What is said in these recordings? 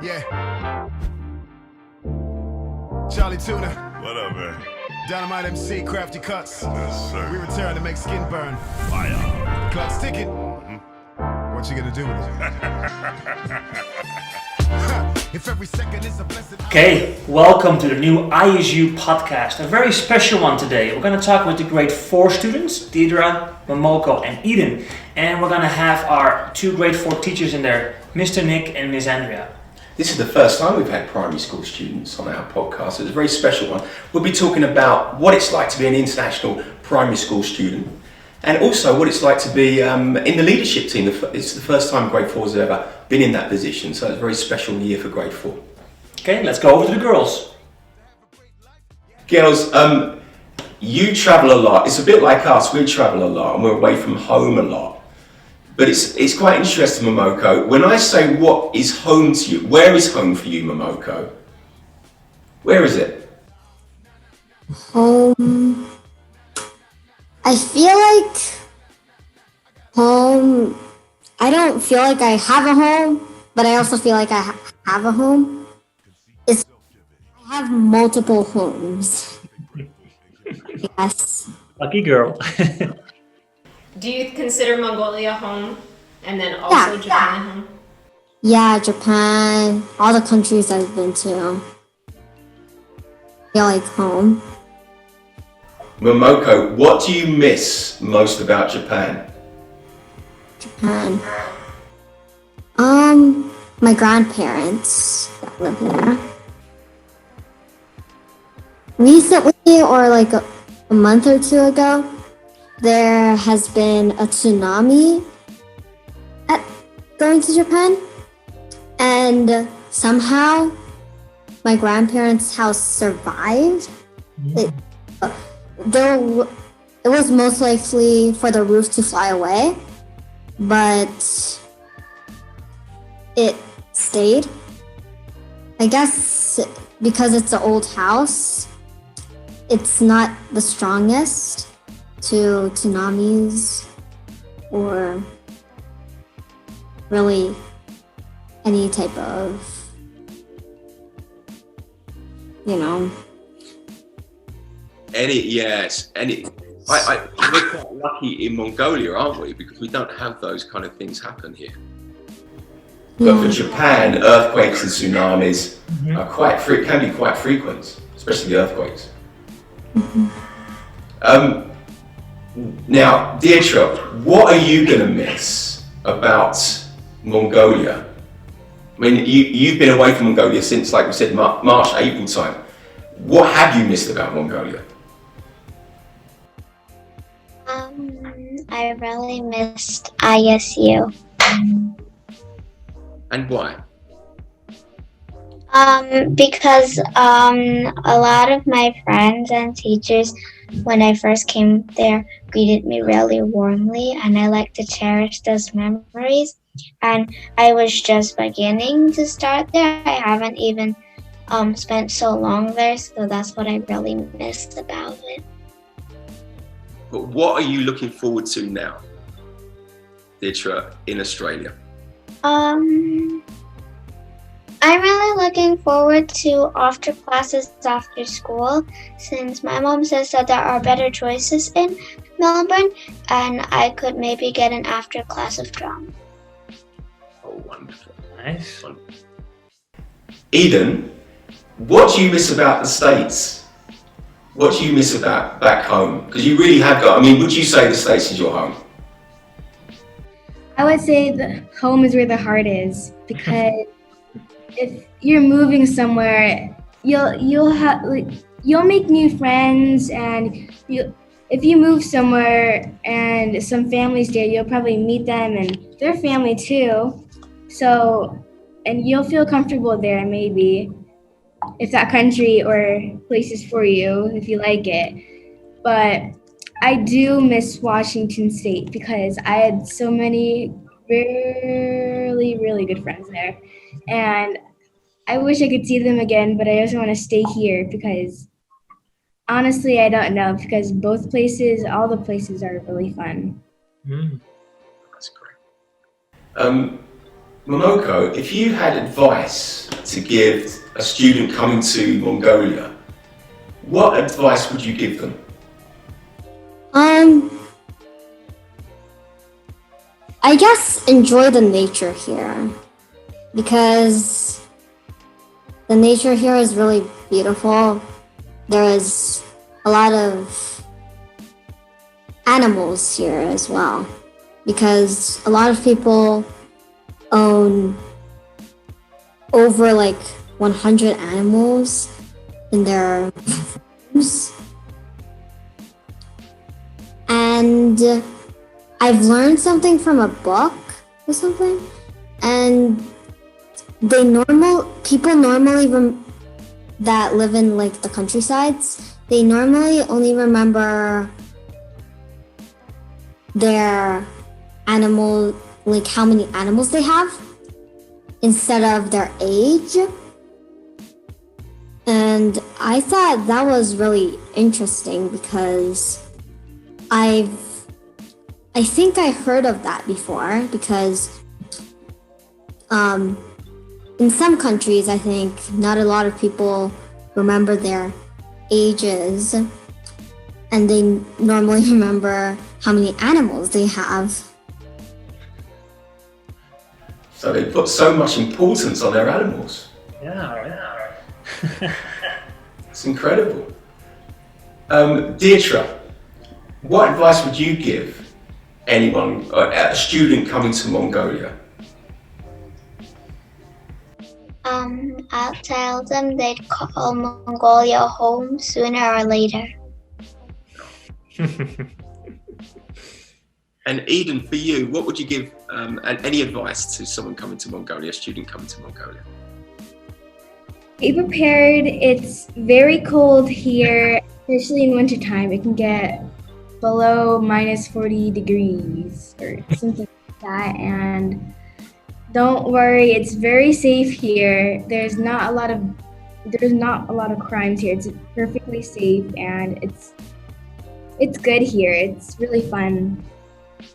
Yeah. Charlie Tuna. What up, man? Dynamite MC, Crafty Cuts. Yes, sir. We return to make skin burn. Fire. Clock's ticking. What you gonna do with it? If every second is a blessed. Okay, welcome to the new ISU podcast. A very special one today. We're going to talk with the grade 4 students, Deidre, Momoko, and Eden. And we're going to have our 2 grade 4 teachers in there, Mr. Nick and Miss Andrea. This is the first time we've had primary school students on our podcast. It's a very special one. We'll be talking about what it's like to be an international primary school student and also what it's like to be in the leadership team. It's the first time grade 4 has ever been in that position, so it's a very special year for grade 4. Okay, let's go over to the girls. Girls, you travel a lot. It's a bit like us. We travel a lot and we're away from home a lot. But it's quite interesting, Momoko. When I say what is home to you, where is home for you, Momoko? Where is it? Home. I feel like home. I don't feel like I have a home, but I also feel like I have a home. I have multiple homes. Yes. Lucky girl. Do you consider Mongolia home and then also Japan home? Yeah, Japan, all the countries I've been to. I feel like home. Momoko, what do you miss most about Japan? Japan. My grandparents that live there. Recently, or like a month or two ago, there has been a tsunami going to Japan, and somehow my grandparents' house survived. It was most likely for the roof to fly away, but it stayed. I guess because it's an old house, it's not the strongest to tsunamis or really any type of, We're quite lucky in Mongolia, aren't we? Because we don't have those kind of things happen here. But for Japan, earthquakes and tsunamis are can be quite frequent, especially the earthquakes. Now, Deirdre, what are you going to miss about Mongolia? I mean, you've been away from Mongolia since, like we said, March, April time. What have you missed about Mongolia? I really missed ISU. And why? Because a lot of my friends and teachers, when I first came there, greeted me really warmly, and I like to cherish those memories. And I was just beginning to start there. I haven't even spent so long there, so that's what I really missed about it. But what are you looking forward to now, Deirdre, in Australia? I'm really looking forward to after classes after school, since my mom says that there are better choices in Melbourne, and I could maybe get an after class of drama. Oh, wonderful. Nice. Wonderful. Eden, what do you miss about the States? What do you miss about back home? Because you really have got, would you say the States is your home? I would say the home is where the heart is, because if you're moving somewhere, you'll make new friends, and if you move somewhere and some families there, you'll probably meet them and their family too. So, and you'll feel comfortable there maybe, if that country or place is for you, if you like it. But I do miss Washington State because I had so many really, really good friends there. And I wish I could see them again, but I also want to stay here because honestly, I don't know, because all the places are really fun. That's great. Momoko, if you had advice to give a student coming to Mongolia, what advice would you give them? I guess enjoy the nature here, because the nature here is really beautiful. There is a lot of animals here as well, because a lot of people own over like 100 animals in their homes. And I've learned something from a book or something, and people normally that live in like the countrysides, they normally only remember their animal, like how many animals they have, instead of their age. And I thought that was really interesting, because I think I heard of that before, because in some countries, I think not a lot of people remember their ages, and they normally remember how many animals they have. So they put so much importance on their animals. Yeah. It's incredible. Deirdre, what advice would you give anyone, a student coming to Mongolia? I'll tell them they'd call Mongolia home sooner or later. And Eden, for you, what would you give any advice to someone coming to Mongolia, a student coming to Mongolia? Be prepared. It's very cold here, especially in wintertime. It can get below minus 40 degrees or something like that. And don't worry, it's very safe here. There's not a lot of crimes here. It's perfectly safe, and it's good here. It's really fun.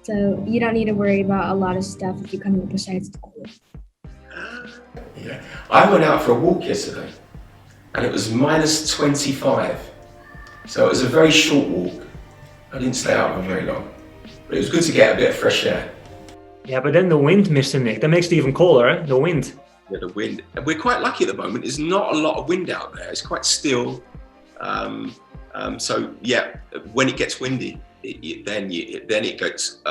So you don't need to worry about a lot of stuff if you come here besides the cold. Yeah. I went out for a walk yesterday, and it was minus 25. So it was a very short walk. I didn't stay out for very long, but it was good to get a bit of fresh air. Yeah, but then the wind, Mr. Nick, that makes it even colder, eh? The wind. Yeah, the wind. We're quite lucky at the moment. There's not a lot of wind out there. It's quite still. So yeah, when it gets windy, then it goes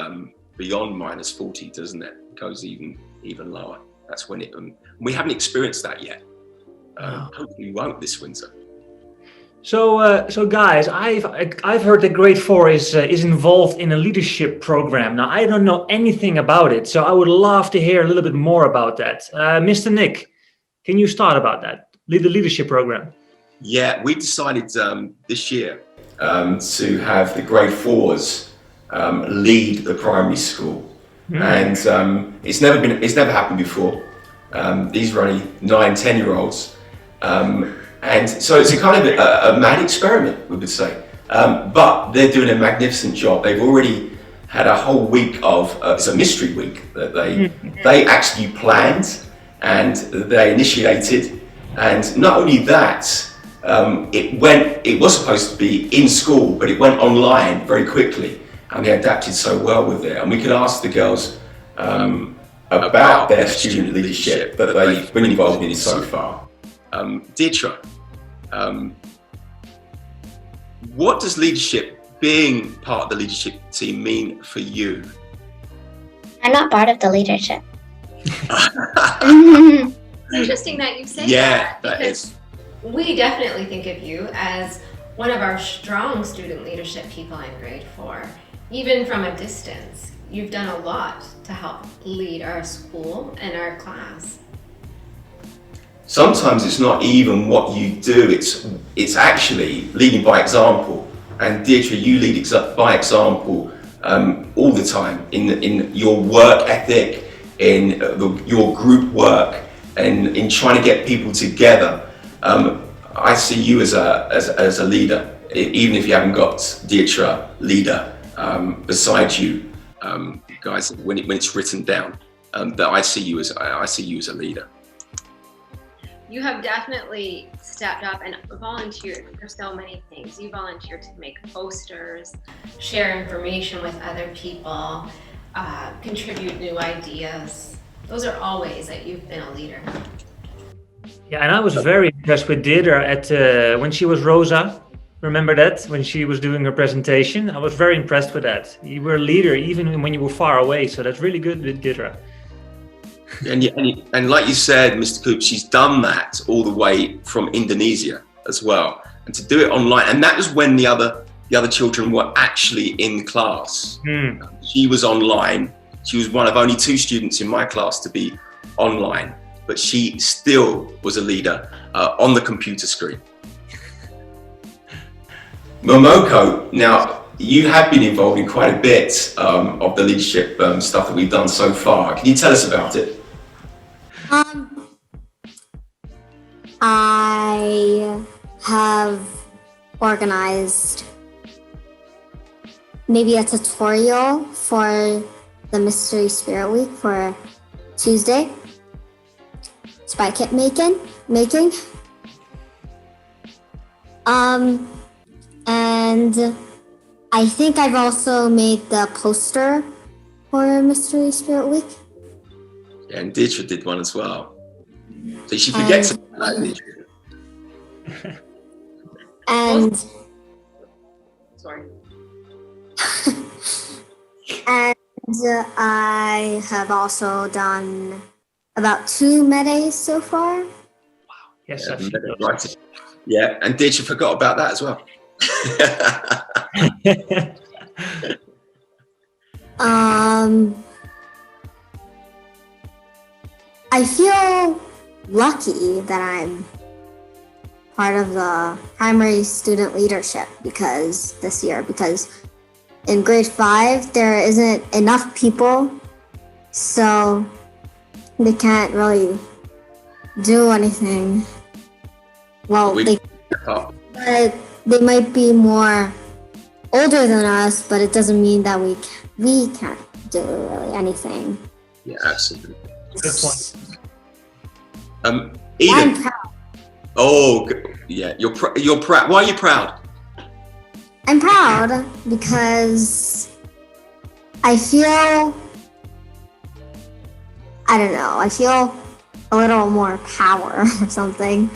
beyond minus 40, doesn't it? It goes even lower. That's when it. We haven't experienced that yet. Hopefully, we won't this winter. So guys, I've heard that Grade 4 is involved in a leadership program. Now, I don't know anything about it, so I would love to hear a little bit more about that. Mr. Nick, can you start about that, the leadership program? Yeah, we decided this year to have the Grade 4s lead the primary school, and it's never happened before. These are only 9-10-year-olds. And so it's a kind of a mad experiment, we would say. But they're doing a magnificent job. They've already had a whole week of, it's a mystery week that they actually planned and they initiated. And not only that, it was supposed to be in school, but it went online very quickly. And they adapted so well with it. And we could ask the girls about their student leadership that they've been involved in so far. Deirdre, what does being part of the leadership team mean for you? I'm not part of the leadership. It's interesting that you say that. That because is. we definitely think of you as one of our strong student leadership people in Grade 4. Even from a distance, you've done a lot to help lead our school and our class. Sometimes it's not even what you do, it's actually leading by example. And Deirdre, you lead by example all the time in your work ethic, in your group work, and in trying to get people together. I see you as a leader, even if you haven't got Deirdre leader beside you, guys, when it's written down. that I see you as a leader. You have definitely stepped up and volunteered for so many things. You volunteered to make posters, share information with other people, contribute new ideas. Those are all ways that you've been a leader. Yeah, and I was very impressed with Deirdre at when she was Rosa. Remember that when she was doing her presentation? I was very impressed with that. You were a leader even when you were far away, so that's really good, Deirdre. And like you said, Mr. Coop, she's done that all the way from Indonesia as well, and to do it online. And that was when the other children were actually in class. She was online. She was one of only 2 students in my class to be online, but she still was a leader on the computer screen. Momoko, now you have been involved in quite a bit of the leadership stuff that we've done so far. Can you tell us about it? I have organized maybe a tutorial for the Mystery Spirit Week for Tuesday. Spy kit making. And I think I've also made the poster for Mystery Spirit Week. Yeah, and Deirdre did one as well. So she forgets about that, Deirdre. And Sorry. and I have also done about 2 medes so far. Yes, Yeah, I've seen those. right. Yeah, and Deirdre forgot about that as well. I feel lucky that I'm part of the primary student leadership this year because in grade 5 there isn't enough people, so they can't really do anything. Well, they might be more older than us, but it doesn't mean that we can't do really anything. Yeah, absolutely. Good point. I'm Eden. proud. Oh, yeah. You're proud. Why are you proud? I'm proud because I feel a little more power or something.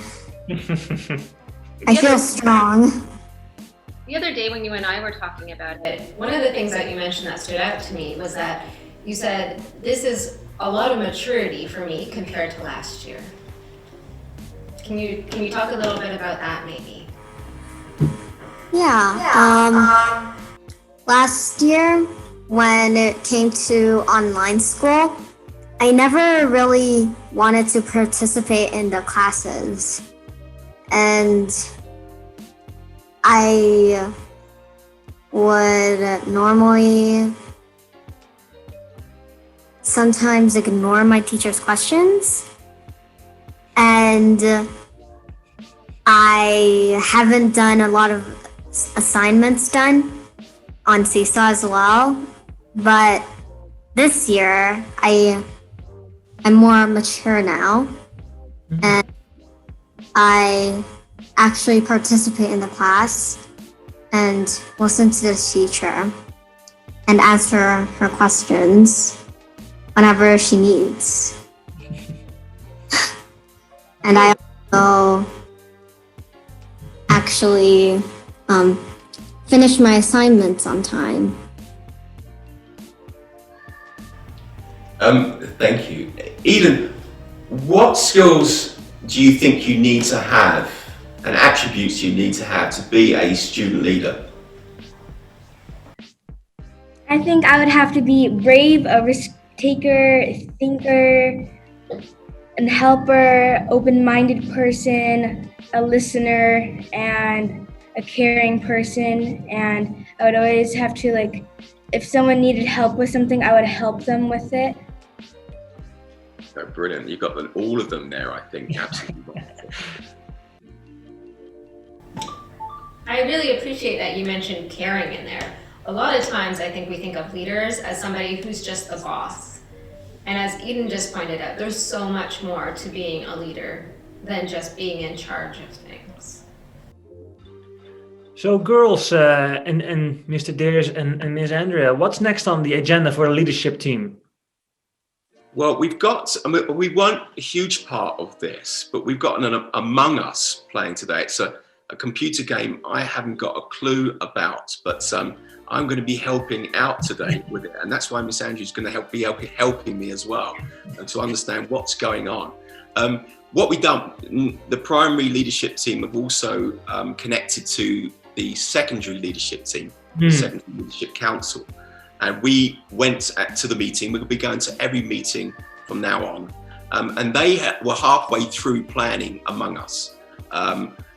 I feel strong. The other day when you and I were talking about it, one of the things that you mentioned that stood out to me was that you said, this is a lot of maturity for me compared to last year. Can you talk a little bit about that maybe? Yeah. Last year when it came to online school, I never really wanted to participate in the classes. And I would normally sometimes ignore my teacher's questions. And I haven't done a lot of assignments done on Seesaw as well. But this year, I'm more mature now. And I actually participate in the class and listen to the teacher and answer her questions whenever she needs. And I also actually finish my assignments on time. Thank you. Eden, what skills do you think you need to have and attributes you need to have to be a student leader? I think I would have to be brave, a risk taker, thinker, a helper, open-minded person, a listener, and a caring person. And I would always have to, if someone needed help with something, I would help them with it. Oh, brilliant. You've got all of them there, I think. Absolutely wonderful. I really appreciate that you mentioned caring in there. A lot of times I think we think of leaders as somebody who's just the boss. And as Eden just pointed out, there's so much more to being a leader than just being in charge of things. So girls, and Mr. Deers and Ms. Andrea, what's next on the agenda for the leadership team? Well, we weren't a huge part of this, but we've got an Among Us playing today. It's a computer game I haven't got a clue about, but I'm going to be helping out today with it. And that's why Miss Andrew's going to be helping me as well, and to understand what's going on. What we've done, the primary leadership team have also connected to the secondary leadership team, secondary leadership council. And we went to the meeting. We'll be going to every meeting from now on. And they were halfway through planning Among Us.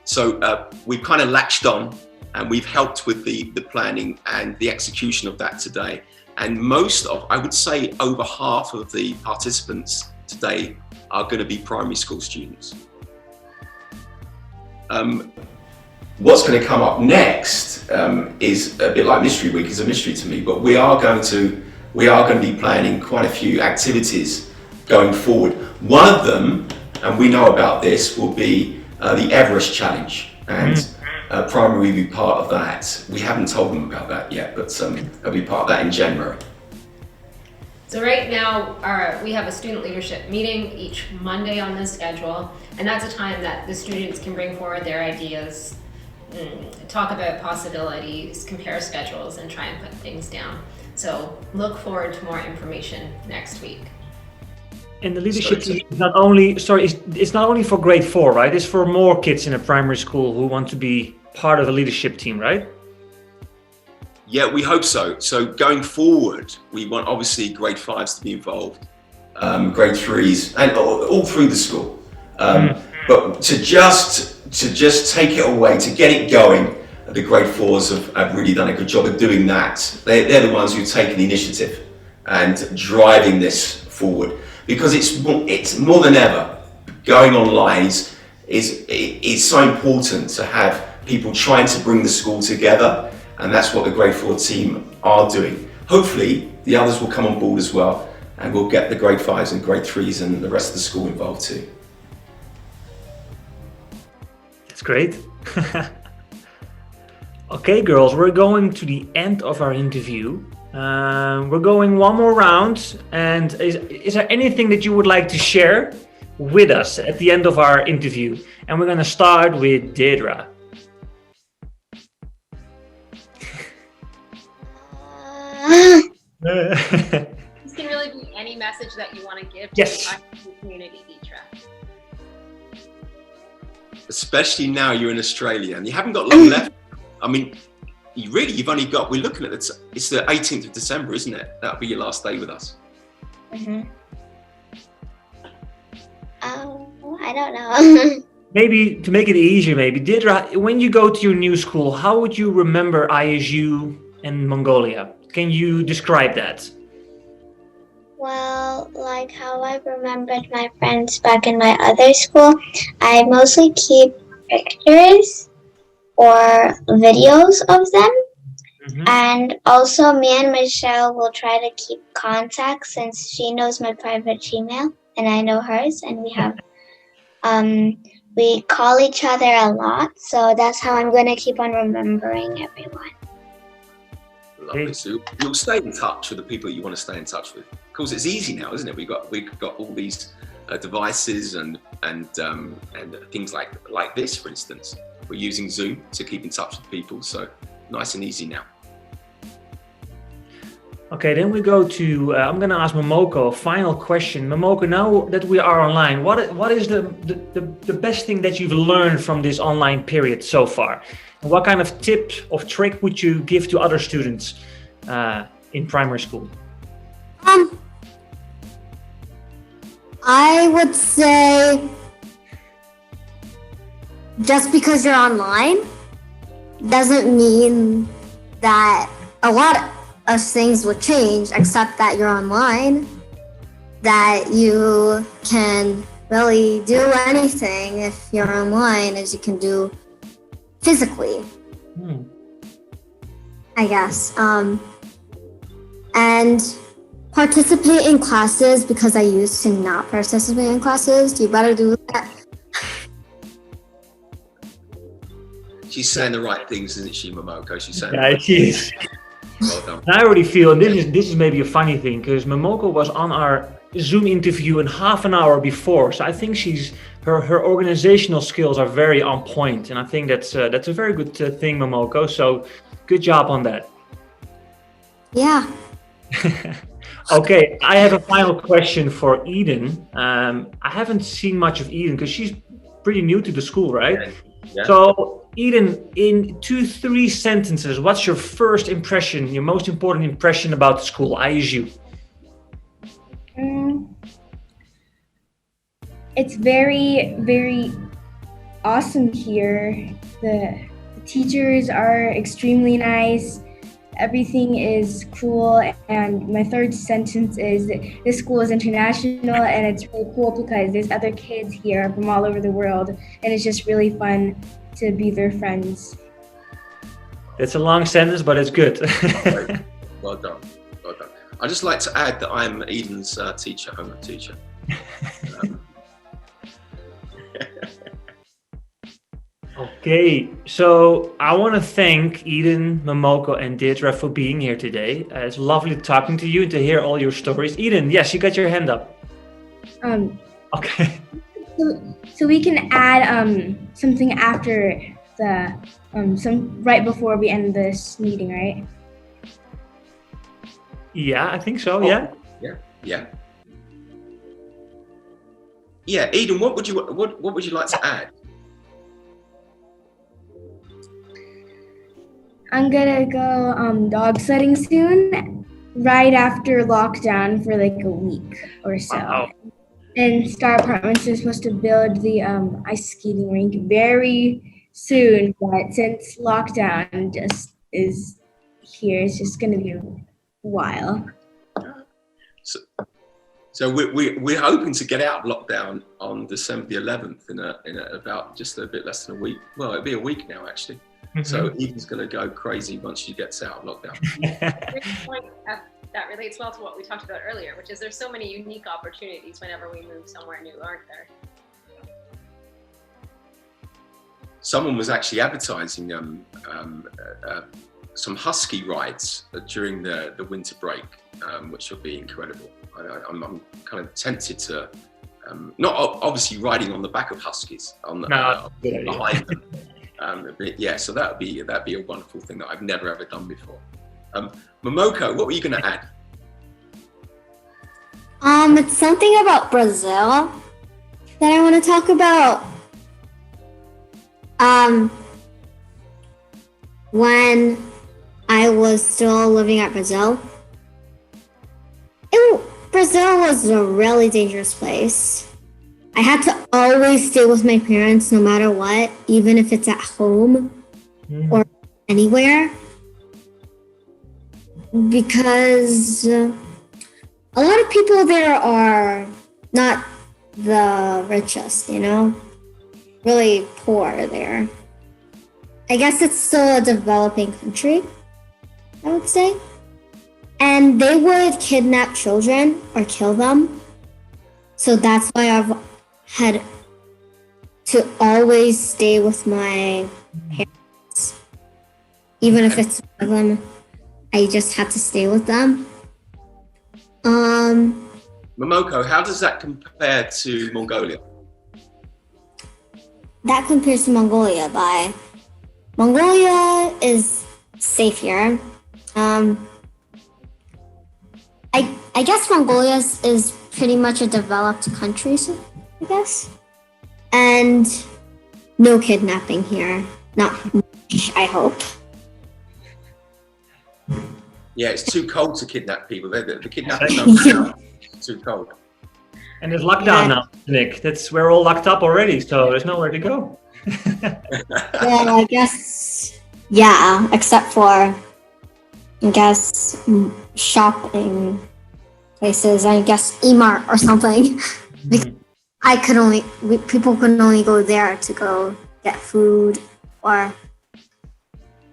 So we've kind of latched on, and we've helped with the planning and the execution of that today. And I would say over half of the participants today are going to be primary school students. What's going to come up next is a bit like Mystery Week. It's a mystery to me, but we are going to be planning quite a few activities going forward. One of them, and we know about this, will be the Everest Challenge, and primary will be part of that. We haven't told them about that yet, but they'll be part of that in January. So right now, we have a student leadership meeting each Monday on the schedule, and that's a time that the students can bring forward their ideas, talk about possibilities, compare schedules, and try and put things down. So look forward to more information next week. And the leadership team is not only, it's not only for grade 4, right? It's for more kids in a primary school who want to be part of a leadership team, right? Yeah, we hope so. So going forward, we want obviously grade 5s to be involved, grade 3s, and all through the school. But to just take it away, to get it going, the grade 4s have really done a good job of doing that. They're the ones who've taken the initiative and driving this forward, because it's more than ever, going online is so important to have people trying to bring the school together, and that's what the grade 4 team are doing. Hopefully the others will come on board as well, and we'll get the grade 5s and grade 3s and the rest of the school involved too. That's great. Okay, girls, we're going to the end of our interview. We're going one more round. And is there anything that you would like to share with us at the end of our interview? And we're going to start with Deirdre. This can really be any message that you want to give to the community, Deirdre. Especially now you're in Australia and you haven't got long left. I mean, you've only got, we're looking at it's the 18th of December, isn't it? That'll be your last day with us. I don't know. Maybe to make it easier, Deirdre, when you go to your new school, how would you remember ISU and Mongolia? Can you describe that? Well, like how I remembered my friends back in my other school, I mostly keep pictures or videos of them. And also me and Michelle will try to keep contact, since she knows my private Gmail and I know hers, and we have we call each other a lot, so that's how I'm going to keep on remembering everyone. Lovely. So you'll stay in touch with the people that you want to stay in touch with. Of course, it's easy now, isn't it? We've got all these devices and things like this, for instance. We're using Zoom to keep in touch with people, so nice and easy now. Okay, then we go to, I'm going to ask Momoko a final question. Momoko, now that we are online, what is the best thing that you've learned from this online period so far? And what kind of tip or trick would you give to other students in primary school? I would say just because you're online doesn't mean that a lot of things would change, except that you're online, that you can really do anything if you're online as you can do physically, I guess. And participate in classes because I used to not participate in classes. You better do that. She's saying the right things, isn't she, Momoko? She's saying. Yeah, she is. Well done. And I already feel, and this is maybe a funny thing, because Momoko was on our Zoom interview in half an hour before, so I think her organizational skills are very on point, and I think that's a very good thing, Momoko. So good job on that. Yeah. Okay, I have a final question for Eden. I haven't seen much of Eden because she's pretty new to the school, right? Yeah. So, Eden, in 2-3 sentences, what's your first impression, your most important impression about the school, ISU? It's very, very awesome here. The teachers are extremely nice. Everything is cool. And my third sentence is this school is international, and it's really cool because there's other kids here from all over the world, and it's just really fun to be their friends. It's a long sentence, but it's good. Right. Well done. Well done. I'd just like to add that I'm Eden's teacher, homeroom teacher. Okay, so I want to thank Eden, Momoko, and Deirdre for being here today. It's lovely talking to you and to hear all your stories. Eden, yes, you got your hand up. Okay. So we can add something after the some right before we end this meeting, right? Yeah, I think so. Yeah. Yeah, Eden, what would you like to add? I'm gonna go dog sledding soon, right after lockdown for like a week or so. Wow. And Star Apartments is supposed to build the ice skating rink very soon, but since lockdown just is here, it's just gonna be a while. So we're hoping to get out of lockdown on December the 11th in about just a bit less than a week. Well, it'll be a week now actually. Mm-hmm. So Eden's going to go crazy once she gets out of lockdown. That relates well to what we talked about earlier, which is there's so many unique opportunities whenever we move somewhere new, aren't there? Someone was actually advertising some husky rides during the winter break, which will be incredible. I'm kind of tempted to, not obviously riding on the back of huskies, behind them. But yeah, so that'd be a wonderful thing that I've never ever done before. Momoko, what were you going to add? It's something about Brazil that I want to talk about. When I was still living at Brazil, Brazil was a really dangerous place. I had to always stay with my parents no matter what, even if it's at home or anywhere. Because a lot of people there are not the richest, really poor there. I guess it's still a developing country, I would say. And they would kidnap children or kill them. So that's why I've had to always stay with my parents. Even if it's one of them, I just had to stay with them. Momoko, how does that compare to Mongolia? That compares to Mongolia by Mongolia is safe here. I guess Mongolia is pretty much a developed country, so I guess. And no kidnapping here. Not much, I hope. Yeah, it's too cold to kidnap people. The kidnapping is too cold. And there's lockdown now, Nick. We're all locked up already, so there's nowhere to go. Well, I guess, yeah, except for, I guess, shopping places, I guess E-Mart or something. People can only go there to go get food or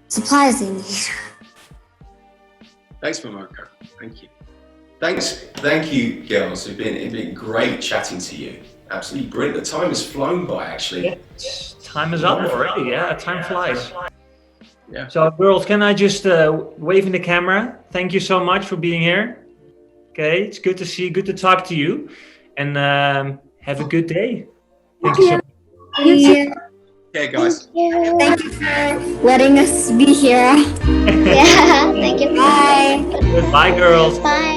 supplies they need. Thanks, Momoko. Thank you. Thank you, girls. It's been great chatting to you. Absolutely brilliant. The time has flown by, actually. Yeah, time is up already. Yeah, time flies. Yeah. So, girls, can I just wave in the camera? Thank you so much for being here. Okay, it's good to see you, good to talk to you, and have a good day. Thank you so much. Yeah. Okay, guys. Thank you for letting us be here. Yeah, thank you. Bye. Bye, girls. Bye.